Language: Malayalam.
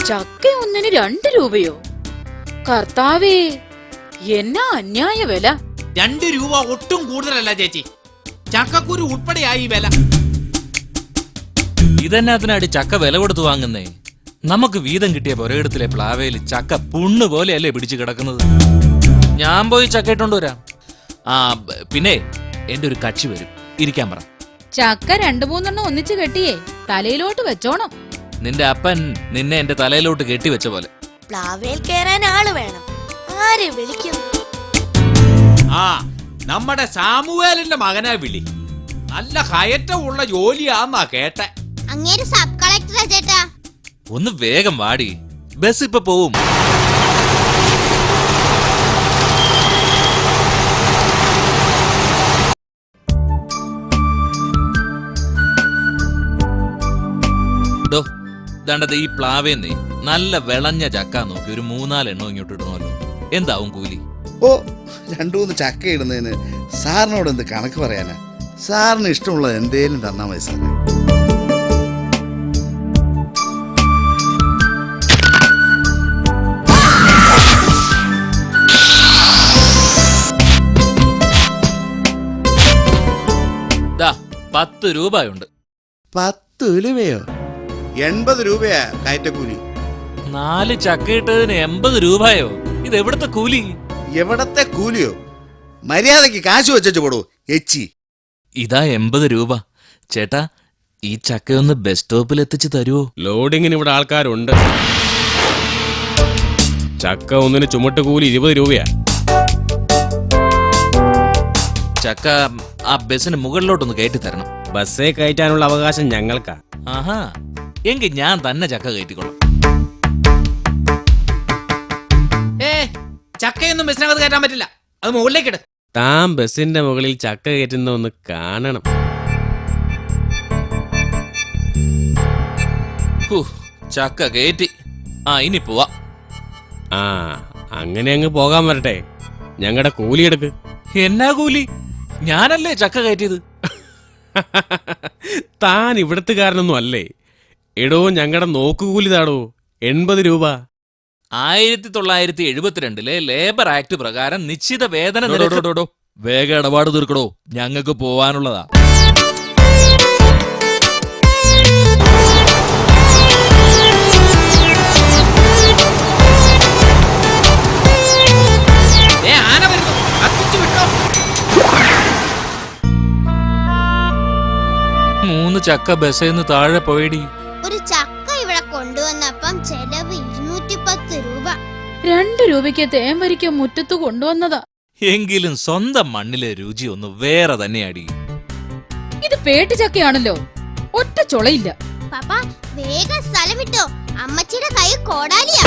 ചക്ക ഒന്നിന് 2 രൂപയോ? കർത്താവേ, എന്നാ അന്യായ വില! 2 രൂപ ഒട്ടും കൂടുതലല്ല ചേച്ചി. ചക്കക്കുരു ഉൾപ്പെടെയായി വില. ഇതെന്നാത്തിനാടി ചക്ക വില കൊടുത്തു വാങ്ങുന്നേ? നമുക്ക് വീതം കിട്ടിയ പുരയിടത്തിലെ പ്ലാവയിൽ ചക്ക പുണ്ണ് പോലെയല്ലേ പിടിച്ചു കിടക്കുന്നത്. ഞാൻ പോയി ചക്ക ഇട്ടോണ്ട് വരാം. ആ പിന്നെ എന്റെ ഒരു കക്ഷി വരും, ഇരിക്കാൻ പറ. ചക്ക 2-3 ഒന്നിച്ച് കെട്ടിയേ തലയിലോട്ട് വെച്ചോണം. നിന്റെ അപ്പൻ നിന്നെ എന്റെ തലയിലോട്ട് കെട്ടിവെച്ച പോലെ. പ്ലാവേൽ കേറാൻ ആള് വേണം. ആരെ വിളിക്കുന്നു? ആ നമ്മുടെ സാമുവേലിന്റെ മകനെ വിളി. നല്ല കയറ്റമുള്ള ജോലിയാന്നാ കേട്ടെ. അങ്ങേര് സബ് കളക്ടറാ ചേട്ടാ. ഒന്ന് വേഗം വാടി, ബസ് ഇപ്പൊ പോവും. ദണ്ടത് ഈ പ്ലാവേന്നേ നല്ല വിളഞ്ഞ ചക്ക നോക്കി ഒരു 3-4 എണ്ണം ഇങ്ങോട്ട് ഇടണമല്ലോ. എന്താവും കൂലി? ഓ 2-3 ചക്ക ഇടുന്നതിന് സാറിനോട് എന്ത് കണക്ക് പറയാനാ? സാറിന് ഇഷ്ടമുള്ളത് എന്തേലും തന്നാ മതി സാറേ. ദാ 10 രൂപയുണ്ട്. 10 രൂപയോ? 80 രൂപയാ കയറ്റക്കൂലി. 4 ചക്ക ഇട്ടതിന് 80 രൂപയോ? ഇത് എവിടത്തെ കൂലി? എവിടത്തെ കൂലിയോ? മര്യാദക്ക് കാശ് വെച്ചു പോടൂ എച്ചി. ഇതാ 80 രൂപ. ചേട്ടാ, ഈ ചക്കയൊന്ന് ബസ് സ്റ്റോപ്പിൽ എത്തിച്ച് തരുമോ? ലോഡിങ്ങിന് ഇവിടെ ആൾക്കാരുണ്ട്. ചക്ക ഒന്നിന് ചുമട്ട് കൂലി 20 രൂപയാ. ചക്ക ആ ബസ്സിന് മുകളിലോട്ടൊന്ന് കയറ്റി തരണം. ബസ്സേ കയറ്റാനുള്ള അവകാശം ഞങ്ങൾക്കാ. ആഹാ, എങ്കിൽ ഞാൻ തന്നെ ചക്ക കയറ്റിക്കൊള്ളാം. ചക്കയൊന്നും ബസ്സിനകത്ത് കയറ്റാൻ പറ്റില്ല. അത് മുകളിലേക്ക് ഇട്. താൻ ബസ്സിന്റെ മുകളിൽ ചക്ക കയറ്റുന്ന ഒന്ന് കാണണം. ചക്ക കയറ്റി. ആ ഇനി പോവാ. ആ അങ്ങനെ അങ്ങ് പോകാൻ വരട്ടെ. ഞങ്ങളുടെ കൂലി എടുക്ക്. എന്നാ കൂലി? ഞാനല്ലേ ചക്ക കയറ്റിയത്. താൻ ഇവിടത്തുകാരനൊന്നും അല്ലേ. എടോ, ഞങ്ങളുടെ നോക്കുകൂലി താടോ 80 രൂപ. 1972 ലേബർ ആക്ട് പ്രകാരം നിശ്ചിത വേതന നിരക്ക്. വേഗം ഇടപാട് തീർക്കടോ, ഞങ്ങൾക്ക് പോവാനുള്ളതാ. ആന വരുന്നു, കത്തിച്ചു വിട്ടോ. 3 ചക്ക ബസ്സിന്ന് താഴെ പോയടി. ഒരു ചക്ക ഇവിടെ കൊണ്ടുവന്നപ്പം ചെലവ് 210 രൂപ. 2 രൂപയ്ക്ക് തേൻവരിക്ക മുറ്റത്ത് കൊണ്ടുവന്നതാ. എങ്കിലും സ്വന്തം മണ്ണിലെ രുചി ഒന്ന് വേറെ തന്നെയാടി. ഇത് പേട്ട് ചക്കയാണല്ലോ, ഒറ്റ ചൊളയില്ല. പാപ്പ വേഗം സ്ഥലം വിട്ടോ, അമ്മച്ചിയുടെ കൈ കോടാലിയാ.